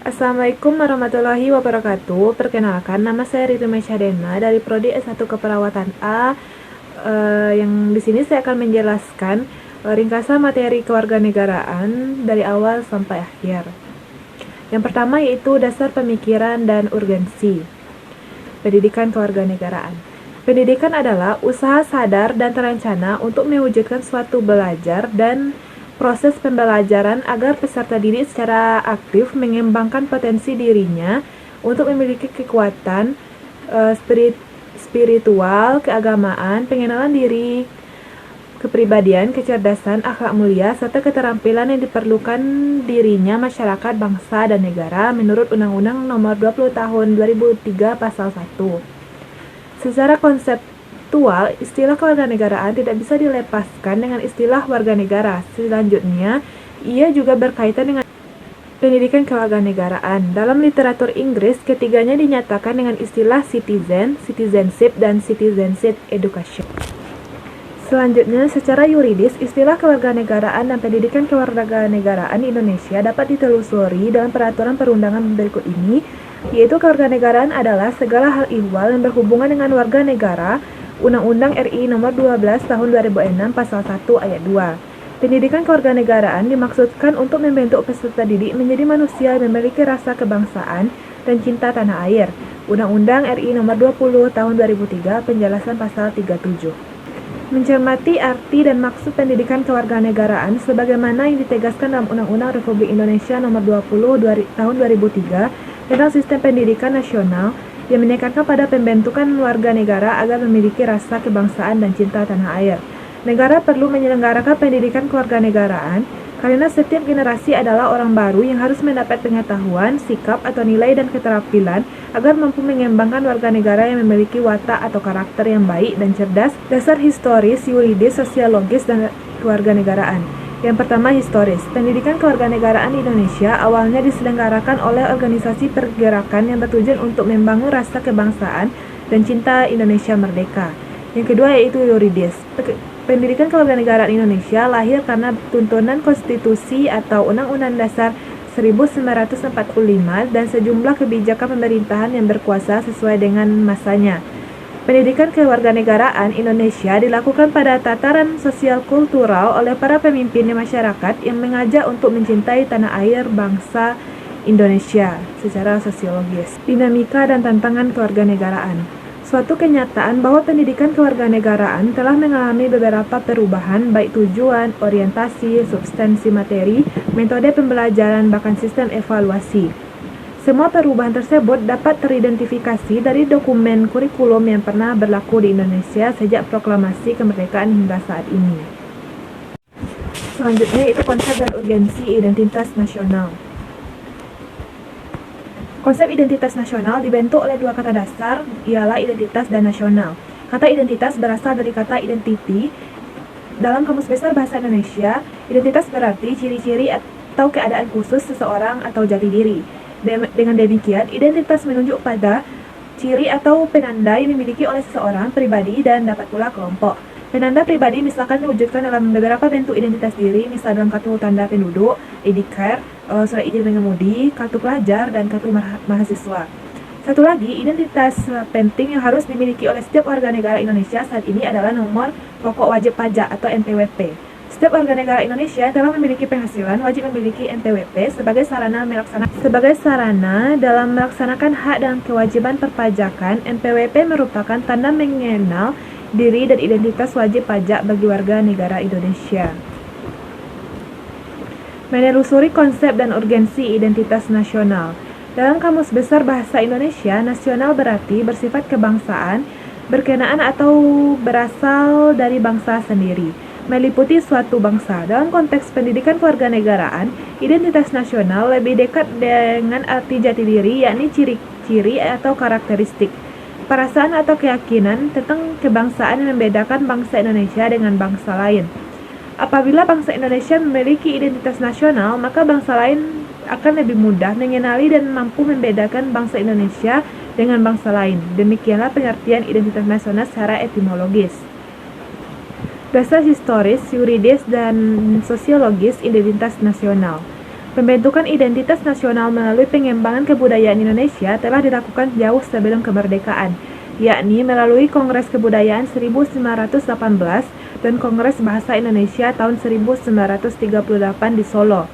Assalamualaikum warahmatullahi wabarakatuh. Perkenalkan, nama saya Riri Mesyadena dari Prodi S1 Keperawatan A. Yang di sini saya akan menjelaskan ringkasan materi kewarganegaraan dari awal sampai akhir. Yang pertama yaitu dasar pemikiran dan urgensi. Pendidikan kewarganegaraan. Pendidikan adalah usaha sadar dan terencana untuk mewujudkan suatu belajar dan proses pembelajaran agar peserta didik secara aktif mengembangkan potensi dirinya untuk memiliki kekuatan spiritual, keagamaan, pengenalan diri, kepribadian, kecerdasan, akhlak mulia, serta keterampilan yang diperlukan dirinya masyarakat, bangsa, dan negara menurut Undang-Undang Nomor 20 Tahun 2003 Pasal 1. Secara konseptual, istilah kewarganegaraan tidak bisa dilepaskan dengan istilah warga negara. Selanjutnya, ia juga berkaitan dengan pendidikan kewarganegaraan. Dalam literatur Inggris, ketiganya dinyatakan dengan istilah citizen, citizenship, dan citizenship education. Selanjutnya, secara yuridis, istilah kewarganegaraan dan pendidikan kewarganegaraan di Indonesia dapat ditelusuri dalam peraturan perundangan berikut ini, yaitu kewarganegaraan adalah segala hal ihwal yang berhubungan dengan warga negara, Undang-Undang RI Nomor 12 Tahun 2006 Pasal 1 Ayat 2. Pendidikan kewarganegaraan dimaksudkan untuk membentuk peserta didik menjadi manusia yang memiliki rasa kebangsaan dan cinta tanah air. Undang-Undang RI Nomor 20 Tahun 2003 Penjelasan Pasal 37. Mencermati arti dan maksud pendidikan kewarganegaraan sebagaimana yang ditegaskan dalam Undang-Undang Republik Indonesia Nomor 20 Tahun 2003 tentang Sistem Pendidikan Nasional yang menekankan pada pembentukan warga negara agar memiliki rasa kebangsaan dan cinta tanah air. Negara perlu menyelenggarakan pendidikan kewarganegaraan karena setiap generasi adalah orang baru yang harus mendapat pengetahuan, sikap, atau nilai dan keterampilan agar mampu mengembangkan warga negara yang memiliki watak atau karakter yang baik dan cerdas, dasar historis, yuridis, sosiologis, dan kewarganegaraan. Yang pertama, historis. Pendidikan kewarganegaraan di Indonesia awalnya diselenggarakan oleh organisasi pergerakan yang bertujuan untuk membangun rasa kebangsaan dan cinta Indonesia merdeka. Yang kedua yaitu yuridis. Pendidikan kewarganegaraan Indonesia lahir karena tuntunan konstitusi atau Undang-Undang Dasar 1945 dan sejumlah kebijakan pemerintahan yang berkuasa sesuai dengan masanya. Pendidikan kewarganegaraan Indonesia dilakukan pada tataran sosial kultural oleh para pemimpin masyarakat yang mengajak untuk mencintai tanah air bangsa Indonesia secara sosiologis. Dinamika dan tantangan kewarganegaraan. Suatu kenyataan bahwa pendidikan kewarganegaraan telah mengalami beberapa perubahan baik tujuan, orientasi, substansi materi, metode pembelajaran, bahkan sistem evaluasi. Semua perubahan tersebut dapat teridentifikasi dari dokumen kurikulum yang pernah berlaku di Indonesia sejak proklamasi kemerdekaan hingga saat ini. Selanjutnya yaitu konsep dan urgensi identitas nasional. Konsep identitas nasional dibentuk oleh dua kata dasar, ialah identitas dan nasional. Kata identitas berasal dari kata identity. Dalam Kamus Besar Bahasa Indonesia, identitas berarti ciri-ciri atau keadaan khusus seseorang atau jati diri. Dengan demikian, identitas menunjuk pada ciri atau penanda yang dimiliki oleh seseorang, pribadi, dan dapat pula kelompok. Penanda pribadi misalkan diwujudkan dalam beberapa bentuk identitas diri, misal dalam kartu tanda penduduk, ID card, surat izin mengemudi, kartu pelajar, dan kartu mahasiswa. Satu lagi, identitas penting yang harus dimiliki oleh setiap warga negara Indonesia saat ini adalah nomor pokok wajib pajak atau NPWP. Setiap warga negara Indonesia telah memiliki penghasilan wajib memiliki NPWP sebagai sarana dalam melaksanakan hak dan kewajiban perpajakan. NPWP merupakan tanda mengenal diri dan identitas wajib pajak bagi warga negara Indonesia. Menelusuri konsep dan urgensi identitas nasional. Dalam Kamus Besar Bahasa Indonesia, nasional berarti bersifat kebangsaan, berkenaan atau berasal dari bangsa sendiri, meliputi suatu bangsa. Dalam konteks pendidikan kewarganegaraan, identitas nasional lebih dekat dengan arti jati diri, yakni ciri-ciri atau karakteristik, perasaan atau keyakinan tentang kebangsaan yang membedakan bangsa Indonesia dengan bangsa lain. Apabila bangsa Indonesia memiliki identitas nasional, maka bangsa lain akan lebih mudah mengenali dan mampu membedakan bangsa Indonesia dengan bangsa lain. Demikianlah pengertian identitas nasional secara etimologis. Dasar historis, yuridis, dan sosiologis identitas nasional. Pembentukan identitas nasional melalui pengembangan kebudayaan Indonesia telah dilakukan jauh sebelum kemerdekaan, yakni melalui Kongres Kebudayaan 1918 dan Kongres Bahasa Indonesia tahun 1938 di Solo.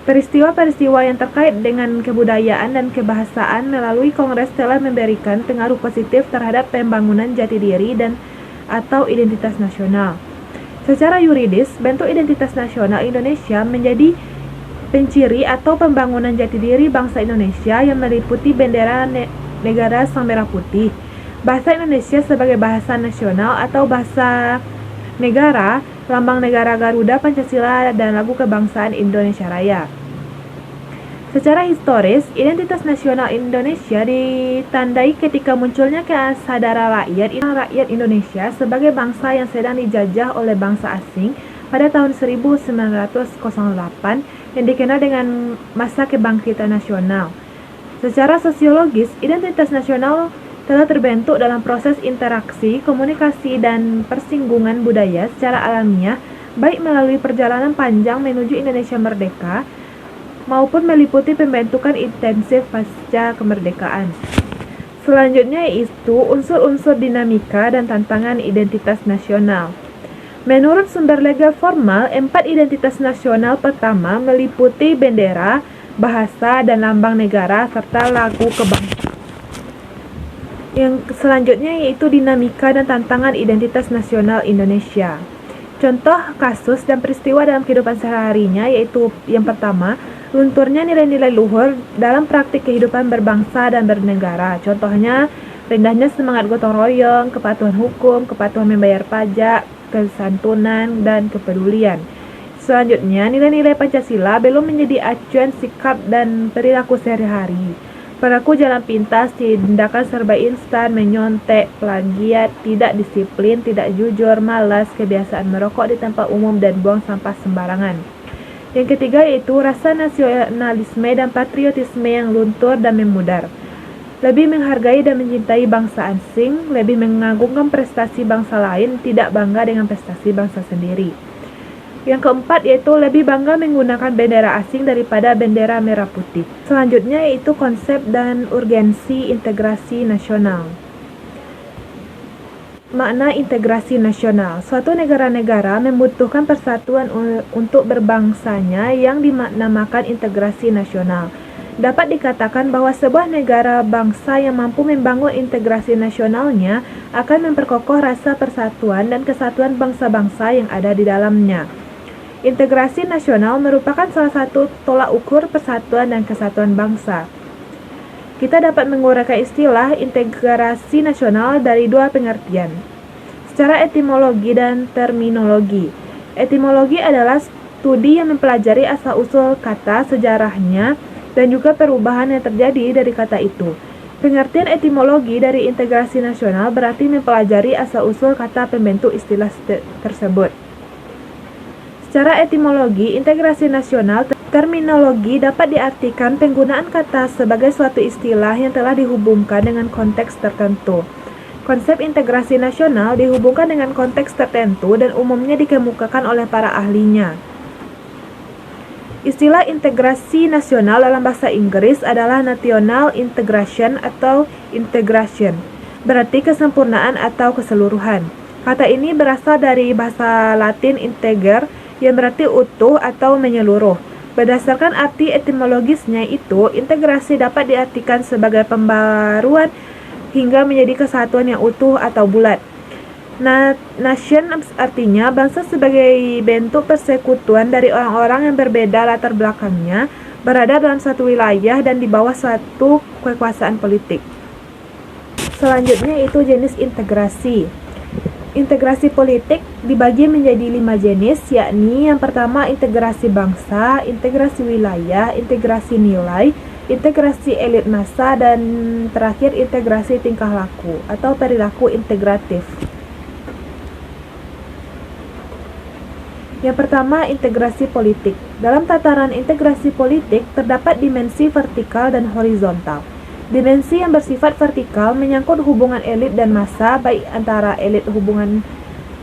Peristiwa-peristiwa yang terkait dengan kebudayaan dan kebahasaan melalui Kongres telah memberikan pengaruh positif terhadap pembangunan jati diri dan atau identitas nasional. Secara yuridis, bentuk identitas nasional Indonesia menjadi penciri atau pembangunan jati diri bangsa Indonesia yang meliputi bendera negara sang merah putih, bahasa Indonesia sebagai bahasa nasional atau bahasa negara, lambang negara Garuda Pancasila, dan lagu kebangsaan Indonesia Raya. Secara historis, identitas nasional Indonesia ditandai ketika munculnya kesadaran rakyat Indonesia sebagai bangsa yang sedang dijajah oleh bangsa asing pada tahun 1908 yang dikenal dengan masa kebangkitan nasional. Secara sosiologis, identitas nasional telah terbentuk dalam proses interaksi, komunikasi, dan persinggungan budaya secara alamiah, baik melalui perjalanan panjang menuju Indonesia merdeka, maupun meliputi pembentukan intensif pasca kemerdekaan. Selanjutnya yaitu unsur-unsur dinamika dan tantangan identitas nasional. Menurut sumber legal formal, 4 identitas nasional pertama meliputi bendera, bahasa, dan lambang negara, serta lagu kebangsaan. Yang selanjutnya yaitu dinamika dan tantangan identitas nasional Indonesia. Contoh kasus dan peristiwa dalam kehidupan sehari-harinya yaitu yang pertama, lunturnya nilai-nilai luhur dalam praktik kehidupan berbangsa dan bernegara. Contohnya, rendahnya semangat gotong royong, kepatuhan hukum, kepatuhan membayar pajak, kesantunan, dan kepedulian. Selanjutnya, nilai-nilai Pancasila belum menjadi acuan sikap dan perilaku sehari-hari. Perilaku jalan pintas, tindakan serba instan, menyontek, plagiat, tidak disiplin, tidak jujur, malas, kebiasaan merokok di tempat umum, dan buang sampah sembarangan. Yang ketiga yaitu rasa nasionalisme dan patriotisme yang luntur dan memudar. Lebih menghargai dan mencintai bangsa asing, lebih mengagungkan prestasi bangsa lain, tidak bangga dengan prestasi bangsa sendiri. Yang keempat yaitu lebih bangga menggunakan bendera asing daripada bendera merah putih. Selanjutnya yaitu konsep dan urgensi integrasi nasional. Makna integrasi nasional. Suatu negara-negara membutuhkan persatuan untuk berbangsanya yang dinamakan integrasi nasional. Dapat dikatakan bahwa sebuah negara bangsa yang mampu membangun integrasi nasionalnya akan memperkokoh rasa persatuan dan kesatuan bangsa-bangsa yang ada di dalamnya. Integrasi nasional merupakan salah satu tolak ukur persatuan dan kesatuan bangsa. Kita dapat menguraikan istilah integrasi nasional dari dua pengertian, secara etimologi dan terminologi. Etimologi adalah studi yang mempelajari asal-usul kata, sejarahnya, dan juga perubahan yang terjadi dari kata itu. Pengertian etimologi dari integrasi nasional berarti mempelajari asal-usul kata pembentuk istilah tersebut. Secara etimologi, integrasi nasional terminologi dapat diartikan penggunaan kata sebagai suatu istilah yang telah dihubungkan dengan konteks tertentu. Konsep integrasi nasional dihubungkan dengan konteks tertentu dan umumnya dikemukakan oleh para ahlinya. Istilah integrasi nasional dalam bahasa Inggris adalah national integration atau integration, berarti kesempurnaan atau keseluruhan. Kata ini berasal dari bahasa Latin integer, yang berarti utuh atau menyeluruh. Berdasarkan arti etimologisnya itu, integrasi dapat diartikan sebagai pembaruan hingga menjadi kesatuan yang utuh atau bulat. Nation artinya bangsa sebagai bentuk persekutuan dari orang-orang yang berbeda latar belakangnya, berada dalam suatu wilayah dan di bawah suatu kekuasaan politik. Selanjutnya itu jenis integrasi. Integrasi politik dibagi menjadi 5 jenis, yakni yang pertama integrasi bangsa, integrasi wilayah, integrasi nilai, integrasi elit massa, dan terakhir integrasi tingkah laku atau perilaku integratif. Yang pertama, integrasi politik. Dalam tataran integrasi politik, terdapat dimensi vertikal dan horizontal. Dimensi yang bersifat vertikal menyangkut hubungan elit dan massa, baik antara elit hubungan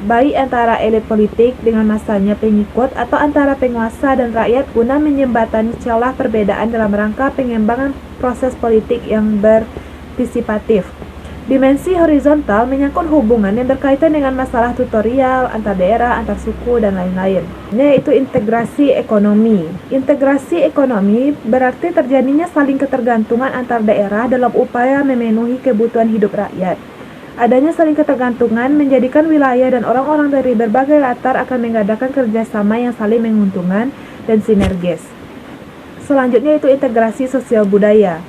baik antara elit politik dengan masanya pengikut atau antara penguasa dan rakyat guna menjembatani celah perbedaan dalam rangka pengembangan proses politik yang berpartisipatif. Dimensi horizontal menyangkut hubungan yang berkaitan dengan masalah tutorial, antar daerah, antar suku, dan lain-lain, yaitu integrasi ekonomi. Integrasi ekonomi berarti terjadinya saling ketergantungan antar daerah dalam upaya memenuhi kebutuhan hidup rakyat. Adanya saling ketergantungan menjadikan wilayah dan orang-orang dari berbagai latar akan mengadakan kerjasama yang saling menguntungkan dan sinergis. Selanjutnya yaitu integrasi sosial budaya.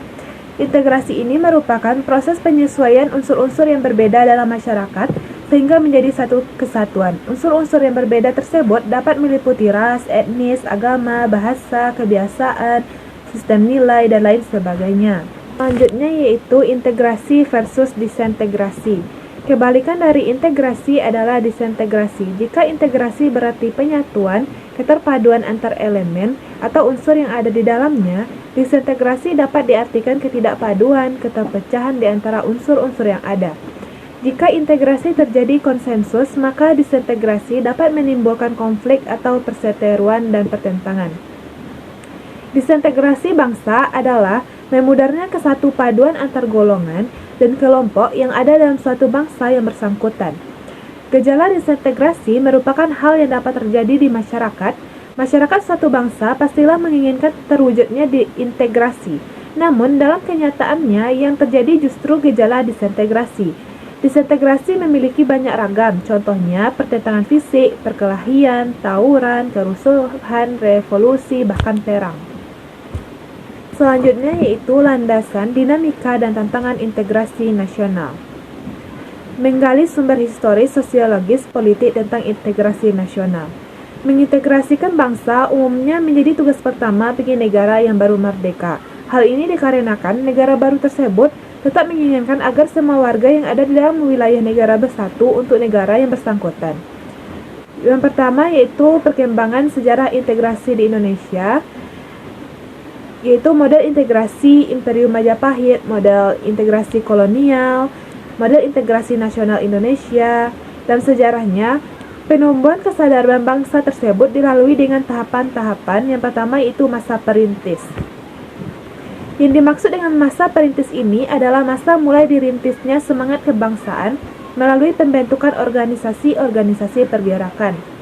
Integrasi ini merupakan proses penyesuaian unsur-unsur yang berbeda dalam masyarakat sehingga menjadi satu kesatuan. Unsur-unsur yang berbeda tersebut dapat meliputi ras, etnis, agama, bahasa, kebiasaan, sistem nilai, dan lain sebagainya. Selanjutnya yaitu integrasi versus disintegrasi. Kebalikan dari integrasi adalah disintegrasi. Jika integrasi berarti penyatuan, keterpaduan antar elemen atau unsur yang ada di dalamnya, disintegrasi dapat diartikan ketidakpaduan, keterpecahan di antara unsur-unsur yang ada. Jika integrasi terjadi konsensus, maka disintegrasi dapat menimbulkan konflik atau perseteruan dan pertentangan. Disintegrasi bangsa adalah memudarnya kesatu paduan antar golongan dan kelompok yang ada dalam suatu bangsa yang bersangkutan. Gejala disintegrasi merupakan hal yang dapat terjadi di masyarakat. Masyarakat suatu bangsa pastilah menginginkan terwujudnya diintegrasi. Namun dalam kenyataannya yang terjadi justru gejala disintegrasi. Disintegrasi memiliki banyak ragam, contohnya pertentangan fisik, perkelahian, tawuran, kerusuhan, revolusi, bahkan perang. Selanjutnya yaitu landasan, dinamika, dan tantangan integrasi nasional. Menggali sumber historis, sosiologis, politik tentang integrasi nasional. Mengintegrasikan bangsa umumnya menjadi tugas pertama bagi negara yang baru merdeka. Hal ini dikarenakan negara baru tersebut tetap menginginkan agar semua warga yang ada di dalam wilayah negara bersatu untuk negara yang bersangkutan. Yang pertama yaitu perkembangan sejarah integrasi di Indonesia, yaitu model integrasi Imperium Majapahit, model integrasi kolonial, model integrasi nasional Indonesia. Dalam sejarahnya, penumbuhan kesadaran bangsa tersebut dilalui dengan tahapan-tahapan. Yang pertama yaitu masa perintis. Yang dimaksud dengan masa perintis ini adalah masa mulai dirintisnya semangat kebangsaan melalui pembentukan organisasi-organisasi pergerakan.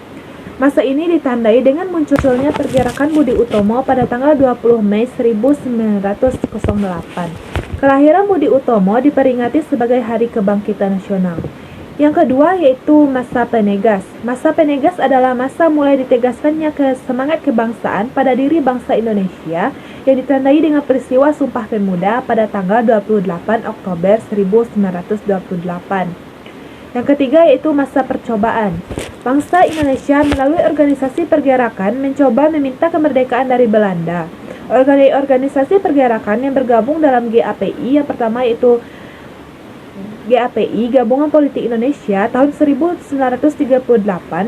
Masa ini ditandai dengan munculnya pergerakan Budi Utomo pada tanggal 20 Mei 1908. Kelahiran Budi Utomo diperingati sebagai Hari Kebangkitan Nasional. Yang kedua yaitu masa penegas. Masa penegas adalah masa mulai ditegaskannya semangat kebangsaan pada diri bangsa Indonesia yang ditandai dengan peristiwa Sumpah Pemuda pada tanggal 28 Oktober 1928. Yang ketiga yaitu masa percobaan. Bangsa Indonesia melalui organisasi pergerakan mencoba meminta kemerdekaan dari Belanda. Organisasi pergerakan yang bergabung dalam GAPI yang pertama yaitu GAPI, Gabungan Politik Indonesia, tahun 1938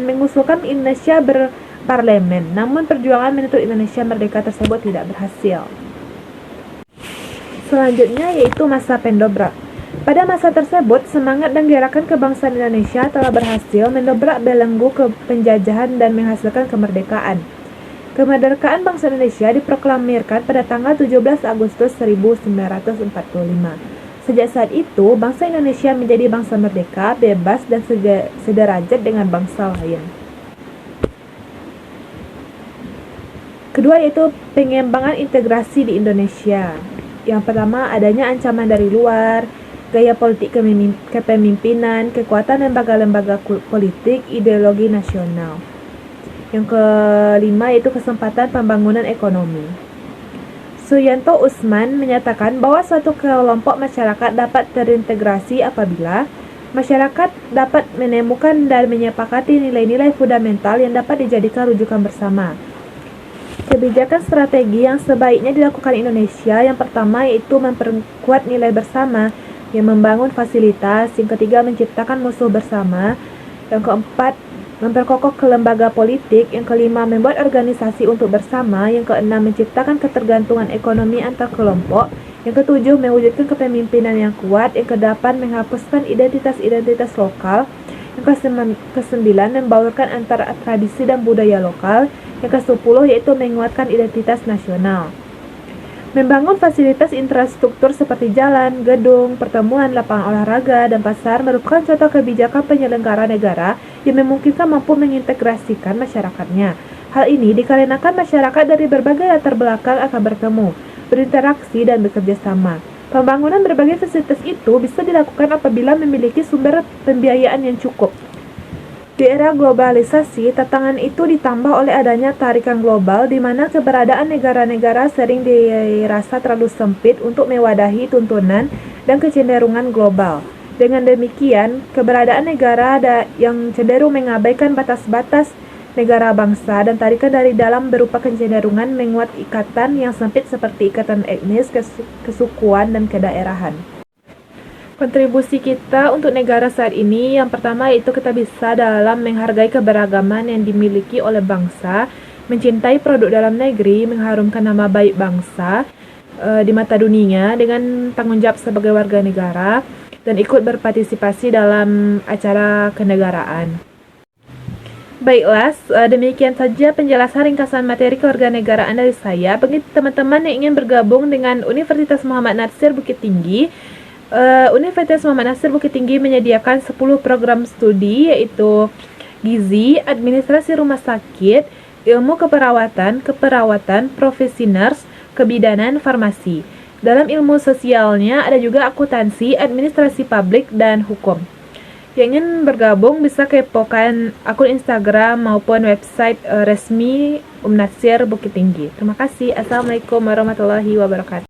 mengusulkan Indonesia berparlemen. Namun perjuangan menuntut Indonesia merdeka tersebut tidak berhasil. Selanjutnya yaitu masa pendobrak. Pada masa tersebut, semangat dan gerakan kebangsaan Indonesia telah berhasil mendobrak belenggu penjajahan dan menghasilkan kemerdekaan. Kemerdekaan bangsa Indonesia diproklamirkan pada tanggal 17 Agustus 1945. Sejak saat itu, bangsa Indonesia menjadi bangsa merdeka, bebas, dan sederajat dengan bangsa lain. Kedua yaitu pengembangan integrasi di Indonesia. Yang pertama, adanya ancaman dari luar, gaya politik kepemimpinan, kekuatan lembaga-lembaga politik, ideologi nasional. Yang kelima yaitu kesempatan pembangunan ekonomi. Suyanto Usman menyatakan bahwa suatu kelompok masyarakat dapat terintegrasi apabila masyarakat dapat menemukan dan menyepakati nilai-nilai fundamental yang dapat dijadikan rujukan bersama. Kebijakan strategi yang sebaiknya dilakukan Indonesia yang pertama yaitu memperkuat nilai bersama, yang membangun fasilitas, yang ketiga menciptakan musuh bersama, yang keempat memperkokoh kelembaga politik, yang kelima membuat organisasi untuk bersama, yang keenam menciptakan ketergantungan ekonomi antar kelompok, yang ketujuh mewujudkan kepemimpinan yang kuat, yang kedelapan menghapuskan identitas-identitas lokal, Yang kesembilan, membaurkan antara tradisi dan budaya lokal. Yang ke-10 yaitu menguatkan identitas nasional. Membangun fasilitas infrastruktur seperti jalan, gedung, pertemuan, lapangan olahraga, dan pasar merupakan contoh kebijakan penyelenggara negara yang memungkinkan mampu mengintegrasikan masyarakatnya. Hal ini dikarenakan masyarakat dari berbagai latar belakang akan bertemu, berinteraksi, dan bekerja sama. Pembangunan berbagai fasilitas itu bisa dilakukan apabila memiliki sumber pembiayaan yang cukup. Di era globalisasi, tantangan itu ditambah oleh adanya tarikan global di mana keberadaan negara-negara sering dirasa terlalu sempit untuk mewadahi tuntunan dan kecenderungan global. Dengan demikian, keberadaan negara yang cenderung mengabaikan batas-batas negara bangsa dan tarikan dari dalam berupa kecenderungan menguat ikatan yang sempit seperti ikatan etnis, kesukuan, dan kedaerahan. Kontribusi kita untuk negara saat ini, yang pertama yaitu kita bisa dalam menghargai keberagaman yang dimiliki oleh bangsa, mencintai produk dalam negeri, mengharumkan nama baik bangsa di mata dunia dengan tanggung jawab sebagai warga negara, dan ikut berpartisipasi dalam acara kenegaraan. Baiklah, demikian saja penjelasan ringkasan materi kewarganegaraan dari saya. Bagi teman-teman yang ingin bergabung dengan Universitas Muhammad Natsir Bukit Tinggi, Universitas Muhammad Natsir Bukit Tinggi menyediakan 10 program studi, yaitu Gizi, Administrasi Rumah Sakit, Ilmu Keperawatan, Profesi Nurse, Kebidanan, Farmasi. Dalam ilmu sosialnya ada juga akuntansi, administrasi publik, dan hukum. Yang ingin bergabung bisa kepokan akun Instagram maupun website resmi Natsir Bukit Tinggi. Terima kasih. Assalamualaikum warahmatullahi wabarakatuh.